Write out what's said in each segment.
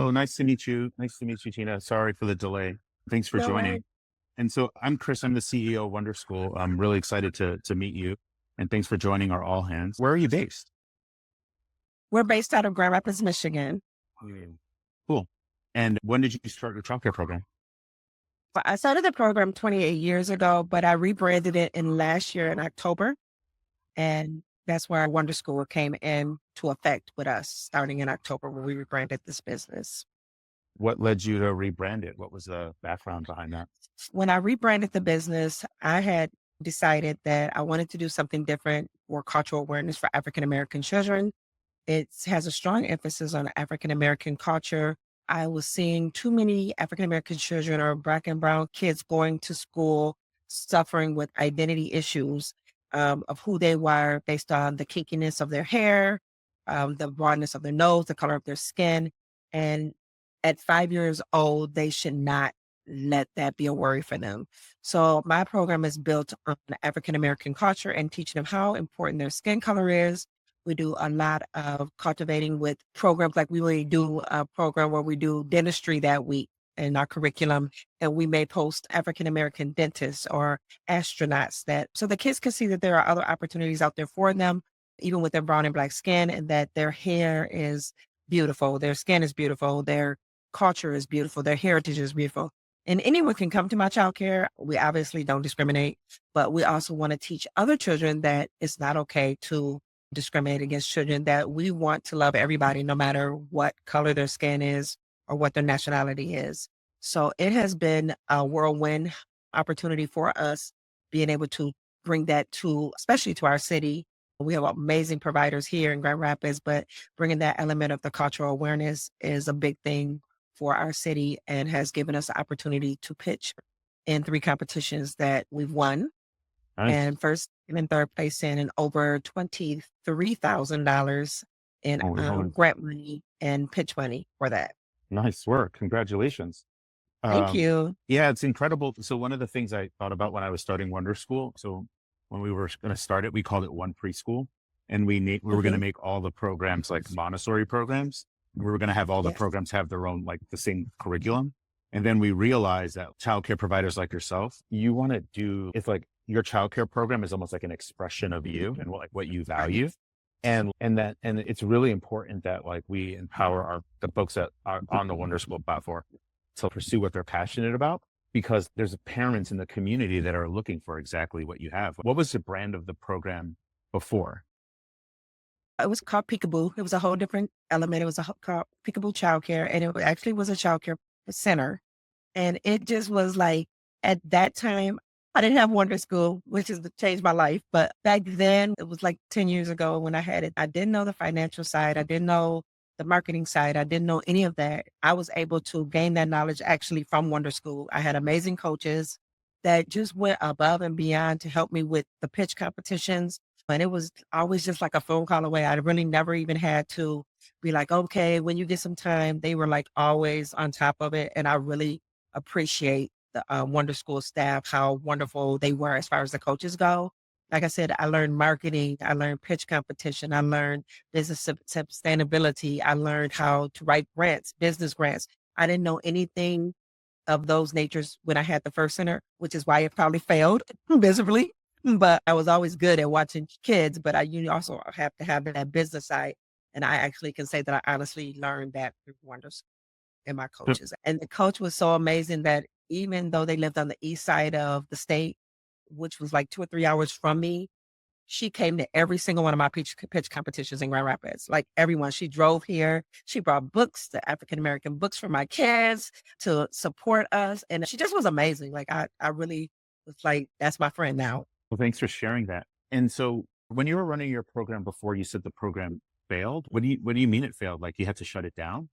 Oh, nice to meet you. Nice to meet you, Tina. Sorry for the delay. Thanks for No joining. way. And so I'm Chris. I'm the CEO of Wonderschool. I'm really excited to meet you. And thanks for joining our all hands. Where are you based? We're based out of Grand Rapids, Michigan. Mm. Cool. And when did you start your childcare program? But I started the program 28 years ago, but I rebranded it in last year in October. And that's where Wonder School came into effect with us starting in October when we rebranded this business. What led you to rebrand it? What was the background behind that? When I rebranded the business, I had decided that I wanted to do something different for cultural awareness for African American children. It has a strong emphasis on African American culture. I was seeing too many African American children or Black and Brown kids going to school suffering with identity issues of who they were based on the kinkiness of their hair, the broadness of their nose, the color of their skin. And at 5 years old, they should not let that be a worry for them. So my program is built on African American culture and teaching them how important their skin color is. We do a lot of cultivating with programs, like we really do a program where we do dentistry that week in our curriculum, and we may post African American dentists or astronauts that so the kids can see that there are other opportunities out there for them, even with their brown and Black skin, and that their hair is beautiful, their skin is beautiful, their culture is beautiful, their heritage is beautiful. And anyone can come to my childcare. We obviously don't discriminate, but we also want to teach other children that it's not okay to discriminate against children, that we want to love everybody, no matter what color their skin is or what their nationality is. So it has been a whirlwind opportunity for us being able to bring that to, especially to our city. We have amazing providers here in Grand Rapids, but bringing that element of the cultural awareness is a big thing for our city and has given us the opportunity to pitch in 3 competitions that we've won, Nice. and first and third place in over $23,000 in Oh, grant money and pitch money for that. nice work. Congratulations. Thank Um, you. yeah, it's incredible. So one of the things I thought about when I was starting Wonder School, so when we were going to start it, we called it One Preschool, and we were going to Mhm. make all the programs like Montessori programs. We were going to have all the Yes. programs have their own like the same curriculum. And then we realized that childcare providers like yourself, you want to do it's like your childcare program is almost like an expression of you and what you Right. value. And it's really important that like we empower the folks that are on the Wonder School platform to pursue what they're passionate about because there's parents in the community that are looking for exactly what you have. What was the brand of the program before? It was called Peekaboo. It was a whole different element. It was called Peekaboo Childcare, and it actually was a childcare center. And it just was like, at that time, I didn't have Wonder School, which has changed my life. But back then, it was like 10 years ago when I had it. I didn't know the financial side. I didn't know the marketing side. I didn't know any of that. I was able to gain that knowledge actually from Wonder School. I had amazing coaches that just went above and beyond to help me with the pitch competitions. And it was always just like a phone call away. I really never even had to be like, okay, when you get some time, they were like always on top of it. And I really appreciate the Wonder School staff, how wonderful they were as far as the coaches go. Like I said, I learned marketing, I learned pitch competition, I learned business sustainability, I learned how to write grants, business grants. I didn't know anything of those natures when I had the first center, which is why it probably failed miserably. But I was always good at watching kids, but you also have to have that business side. And I actually can say that I honestly learned that through Wonders and my coaches. And the coach was so amazing that even though they lived on the east side of the state, which was like 2 or 3 hours from me, she came to every single one of my pitch competitions in Grand Rapids. Like everyone, she drove here. She brought books, the African American books for my kids to support us. And she just was amazing. Like I really was like, that's my friend now. Well, thanks for sharing that. And so when you were running your program before, you said the program failed. What do you mean it failed? Like you had to shut it down?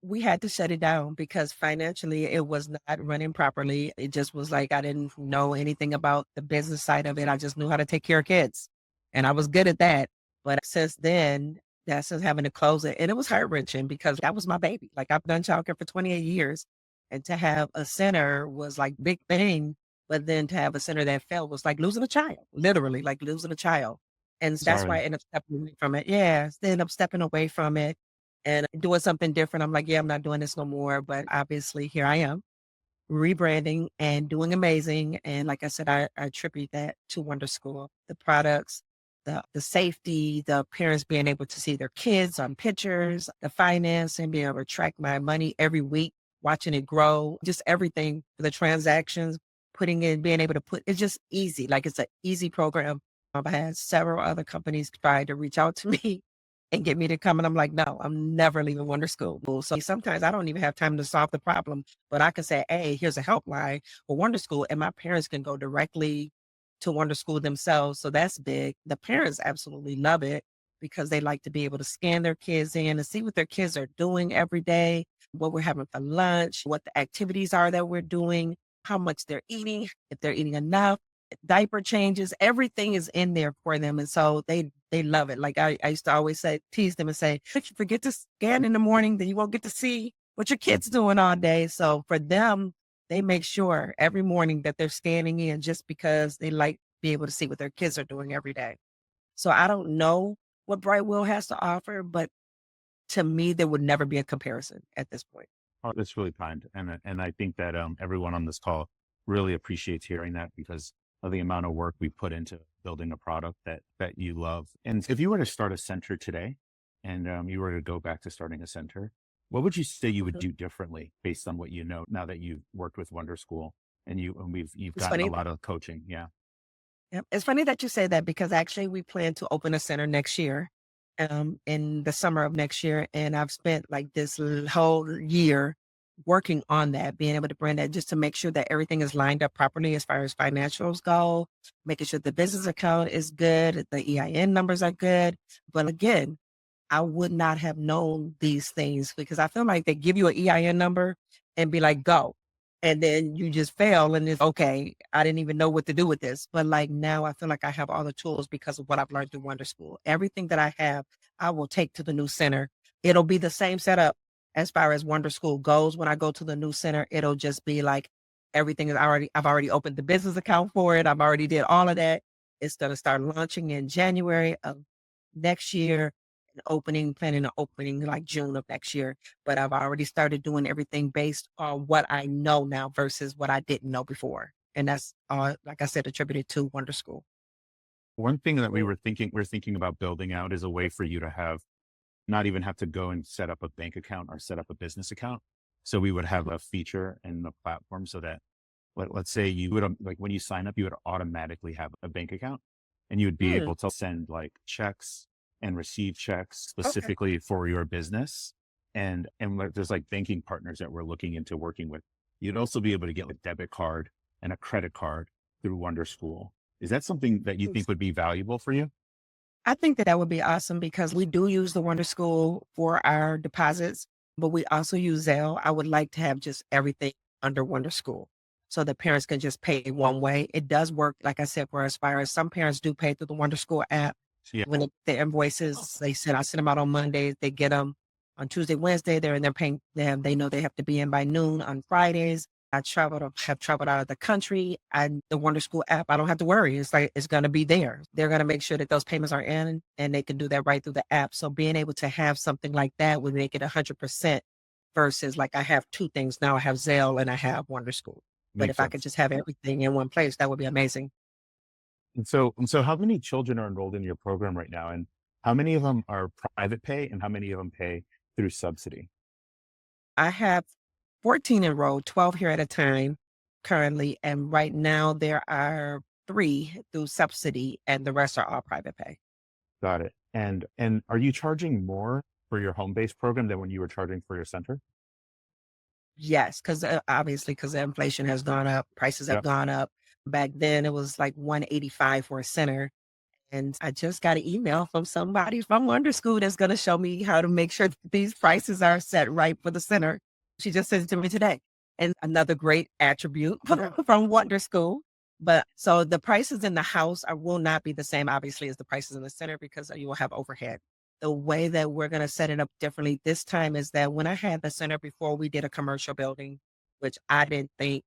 We had to shut it down because financially it was not running properly. It just was like I didn't know anything about the business side of it. I just knew how to take care of kids. And I was good at that. But since then, that's just having to close it. And it was heart wrenching because that was my baby. Like I've done childcare for 28 years. And to have a center was like big thing. But then to have a center that failed was like losing a child, literally like losing a child. And that's why Sorry. I ended up stepping away from it. Yeah, I ended up stepping away from it and doing something different. I'm like, yeah, I'm not doing this no more. But obviously, here I am rebranding and doing amazing. And like I said, I attribute that to Wonder School. The products, the safety, the parents being able to see their kids on pictures, the finance and being able to track my money every week, watching it grow, just everything, the transactions, putting in, being able to put it's just easy. Like it's an easy program. I've had several other companies try to reach out to me and get me to come. And I'm like, no, I'm never leaving Wonder School. So sometimes I don't even have time to solve the problem, but I can say, hey, here's a helpline for Wonder School. And my parents can go directly to Wonder School themselves. So that's big. The parents absolutely love it because they like to be able to scan their kids in and see what their kids are doing every day, what we're having for lunch, what the activities are that we're doing, how much they're eating, if they're eating enough, diaper changes, everything is in there for them. And so they love it. Like I used to always say, tease them and say, if you forget to scan in the morning, then you won't get to see what your kid's doing all day. So for them, they make sure every morning that they're scanning in just because they like be able to see what their kids are doing every day. So I don't know what Brightwell has to offer, but to me, there would never be a comparison at this point. Oh, that's really kind. And I think that everyone on this call really appreciates hearing that because of the amount of work we put into building a product that you love. And if you were to start a center today and you were to go back to starting a center, what would you say you would Mhm. do differently based on what you know now that you've worked with Wonder School and you've It's gotten a funny. lot of coaching? Yeah. Yep. It's funny that you say that because actually we plan to open a center next year, in the summer of next year. And I've spent like this whole year working on that, being able to bring that just to make sure that everything is lined up properly as far as financials go, making sure the business account is good, the EIN numbers are good. But again, I would not have known these things because I feel like they give you an EIN number and be like, go. And then you just fail and it's okay. I didn't even know what to do with this. But like now I feel like I have all the tools because of what I've learned through Wonder School. Everything that I have, I will take to the new center. It'll be the same setup as far as Wonder School goes. When I go to the new center, it'll just be like everything is I've already opened the business account for it. I've already did all of that. It's gonna start launching in January of next year planning on opening like June of next year. But I've already started doing everything based on what I know now versus what I didn't know before. And that's like I said, attributed to Wonder School. One thing that we're thinking about building out is a way for you to have not even have to go and set up a bank account or set up a business account. So we would have Mhm. a feature in the platform so that let's say you would like when you sign up, you would automatically have a bank account and you would be Mm, able to send like checks and receive checks okay. specifically for your business. And like, there's like banking partners that we're looking into working with. You'd also be able to get a debit card and a credit card through Wonder School. Is that something that you think would be valuable for you? I think that that would be awesome because we do use the Wonder School for our deposits, but we also use Zelle. I would like to have just everything under Wonder School so that parents can just pay one way. It does work, like I said, for as far as some parents do pay through the Wonder School app. Yeah. When the invoices, I send them out on Mondays, they get them on Tuesday, Wednesday, they're in their paying them. They know they have to be in by noon on Fridays. Have traveled out of the country and the Wonder School app, I don't have to worry. It's like it's gonna be there. They're gonna make sure that those payments are in and they can do that right through the app. So being able to have something like that would make it 100% versus like I have two things now. I have Zelle and I have Wonder School. But Makes if I could sense. just have everything in one place, that would be amazing. And so how many children are enrolled in your program right now? And how many of them are private pay and how many of them pay through subsidy? I have 14 enrolled, 12 here at a time currently. And right now there are three through subsidy and the rest are all private pay. Got it. And are you charging more for your home-based program than when you were charging for your center? Yes, because obviously, because the inflation has gone up, prices have Yep. gone up. Back then, it was like 185 for a center, and I just got an email from somebody from Wonder School that's gonna show me how to make sure that these prices are set right for the center. She just sent it to me today, and another great attribute from Wonder School. But so the prices in the house will not be the same, obviously, as the prices in the center because you will have overhead. The way that we're gonna set it up differently this time is that when I had the center before, we did a commercial building, which I didn't think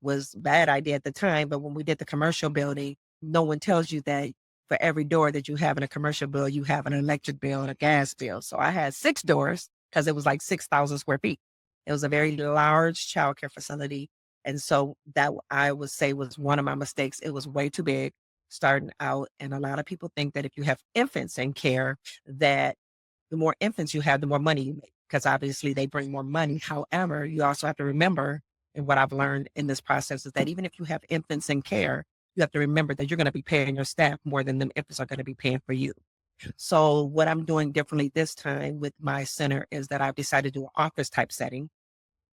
was a bad idea at the time, but when we did the commercial building, no one tells you that for every door that you have in a commercial bill, you have an electric bill and a gas bill. So I had 6 doors because it was like 6,000 square feet. It was a very large childcare facility. And so that I would say was one of my mistakes. It was way too big starting out. And a lot of people think that if you have infants in care, that the more infants you have, the more money you make, because obviously they bring more money. However, you also have to remember, and what I've learned in this process is that even if you have infants in care, you have to remember that you're going to be paying your staff more than the infants are going to be paying for you. So what I'm doing differently this time with my center is that I've decided to do an office type setting,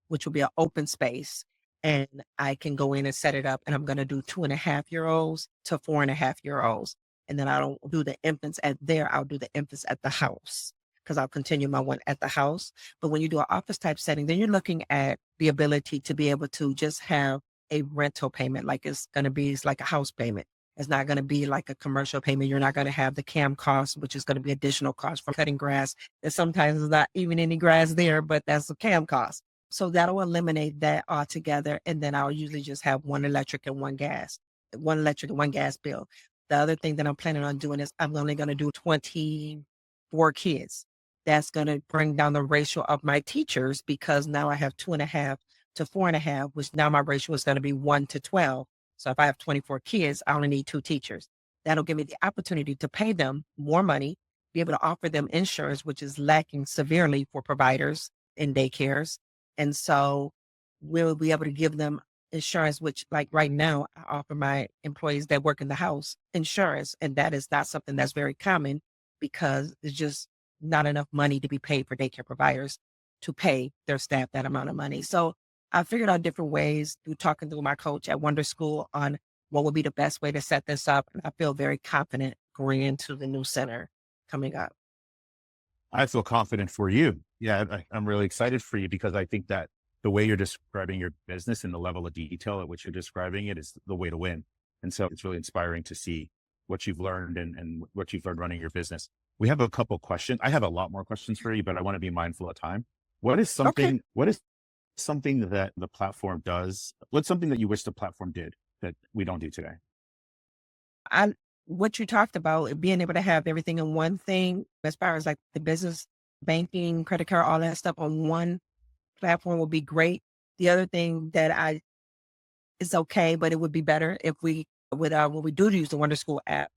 which will be an open space. And I can go in and set it up. And I'm going to do 2.5-year-olds to 4.5-year-olds. And then I don't do the infants at there. I'll do the infants at the house because I'll continue my one at the house. But when you do an office type setting, then you're looking at the ability to be able to just have a rental payment. Like it's like a house payment. It's not going to be like a commercial payment. You're not going to have the CAM cost, which is going to be additional cost for cutting grass. And sometimes there's not even any grass there, but that's a CAM cost. So that'll eliminate that altogether. And then I'll usually just have one electric and one electric and one gas bill. The other thing that I'm planning on doing is I'm only going to do 24 kids. That's going to bring down the ratio of my teachers because now I have 2.5 to 4.5, which now my ratio is going to be 1 to 12. So if I have 24 kids, I only need 2 teachers. That'll give me the opportunity to pay them more money, be able to offer them insurance, which is lacking severely for providers in daycares. And so we'll be able to give them insurance, which like right now, I offer my employees that work in the house insurance. And that is not something that's very common because there's just not enough money to be paid for daycare providers to pay their staff that amount of money. So I figured out different ways through talking to my coach at Wonderschool on what would be the best way to set this up. And I feel very confident going into the new center coming up. I feel confident for you. Yeah, I'm really excited for you because I think that the way you're describing your business and the level of detail at which you're describing it is the way to win. And so it's really inspiring to see what you've learned and what you've learned running your business. We have a couple questions. I have a lot more questions for you, but I want to be mindful of time. Okay. What is something that the platform does? What's something that you wish the platform did that we don't do today? I what you talked about, being able to have everything in one thing, as far as like the business, banking, credit card, all that stuff on one platform would be great. The other thing that I is okay, but it would be better if we would when we do use the Wonder School app,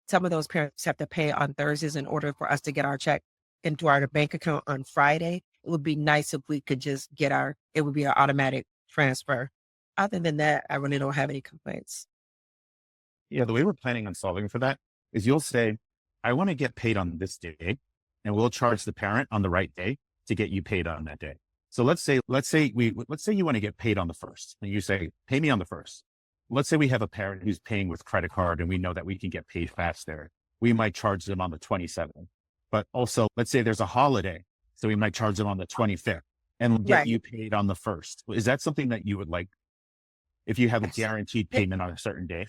some of those parents have to pay on Thursdays in order for us to get our check into our bank account on Friday. It would be nice if we could just get it would be an automatic transfer. Other than that, I really don't have any complaints. Yeah, the way we're planning on solving for that is you'll say, I want to get paid on this day, and we'll charge the parent on the right day to get you paid on that day. So let's say you want to get paid on the first, and you say, pay me on the first. Let's say we have a parent who's paying with credit card and we know that we can get paid fast there. We might charge them on the 27th. But also, let's say there's a holiday. So we might charge them on the 25th and get Right. you paid on the first. Is that something that you would like if you have a Yes. guaranteed payment on a certain day?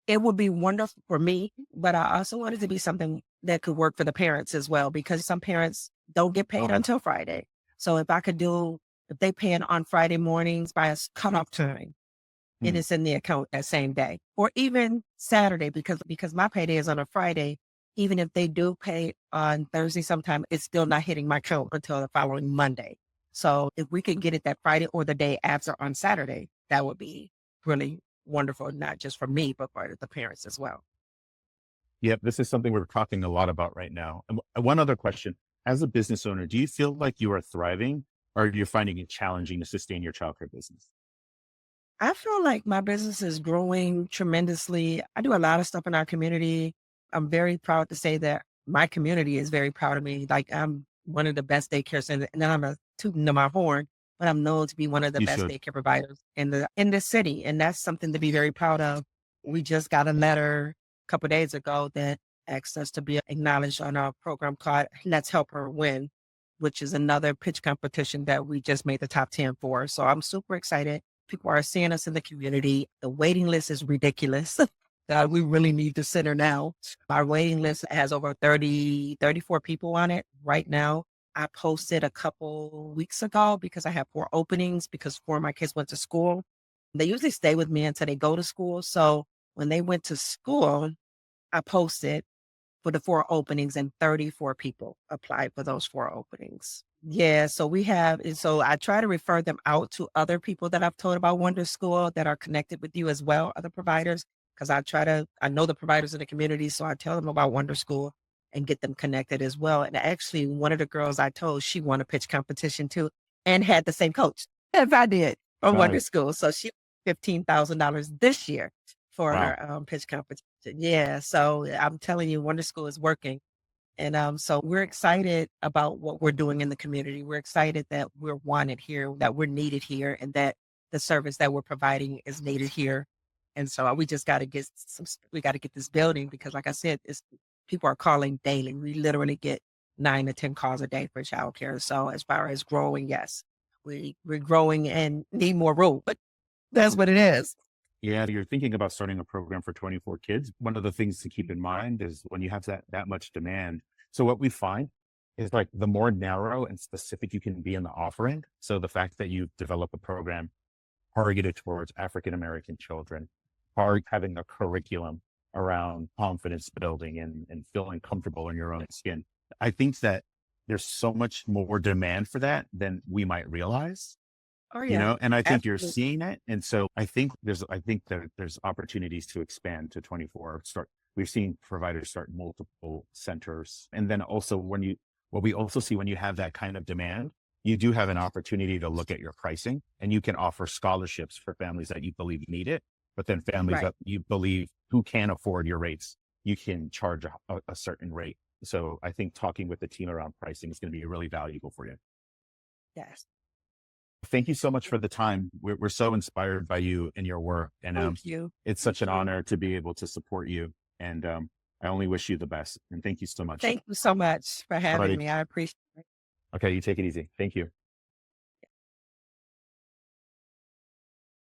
It would be wonderful for me, but I also want it to be something that could work for the parents as well, because some parents don't get paid Oh, until Friday. So if they pay it on Friday mornings by a cutoff time, and hmm. it's in the account that same day, or even Saturday, because my payday is on a Friday. Even if they do pay on Thursday, sometime it's still not hitting my account until the following Monday. So if we can get it that Friday or the day after on Saturday, that would be really wonderful, not just for me, but for the parents as well. Yep, this is something we're talking a lot about right now. And one other question. As a business owner, do you feel like you are thriving or you're finding it challenging to sustain your childcare business? I feel like my business is growing tremendously. I do a lot of stuff in our community. I'm very proud to say that my community is very proud of me. Like I'm one of the best daycare centers, and then I'm a tooting to my horn, but I'm known to be one of the You best should. daycare providers in the city, and that's something to be very proud of. We just got a letter a couple days ago that asked us to be acknowledged on our program called Let's Help Her Win, which is another pitch competition that we just made the top 10 for. So I'm super excited. People are seeing us in the community. The waiting list is ridiculous. We really need the center now. Our waiting list has over 34 people on it right now. I posted a couple weeks ago because I have 4 openings because 4 of my kids went to school. They usually stay with me until they go to school. So when they went to school, I posted for the 4 openings and 34 people applied for those 4 openings. Yeah, so we have and so I try to refer them out to other people that I've told about Wonder School that are connected with you as well, other providers, because I know the providers in the community, so I tell them about Wonder School and get them connected as well. And actually, one of the girls I told, she won a pitch competition too and had the same coach as I did from Wonder Nice. School. So she $15,000 this year for Wow. her pitch competition. Yeah, so I'm telling you, Wonder School is working. And so we're excited about what we're doing in the community. We're excited that we're wanted here, that we're needed here, and that the service that we're providing is needed here. And so we just got to get we got to get this building because, like I said, people are calling daily. We literally get 9 to 10 calls a day for childcare. So as far as growing, yes, we're growing and need more room, but that's what it is. Yeah, you're thinking about starting a program for 24 kids. One of the things to keep in mind is when you have that much demand. So what we find is like the more narrow and specific you can be in the offering. So the fact that you develop a program targeted towards African American children, are having a curriculum around confidence building and feeling comfortable in your own skin. I think that there's so much more demand for that than we might realize, Oh yeah, and I think you're absolutely. seeing it. And so I think that there's opportunities to expand to 24. We've seen providers start multiple centers. And then also what we also see when you have that kind of demand, you do have an opportunity to look at your pricing and you can offer scholarships for families that you believe need it. But then families Right. that you believe who can afford your rates, you can charge a certain rate. So I think talking with the team around pricing is going to be really valuable for you. Yes. Thank you so much for the time. We're so inspired by you and your work. And Thank you. it's Thank such an you. honor to be able to support you. And I only wish you the best. And thank you so much. Thank you so much for having Alrighty. me. I appreciate it. Okay, you take it easy. Thank you.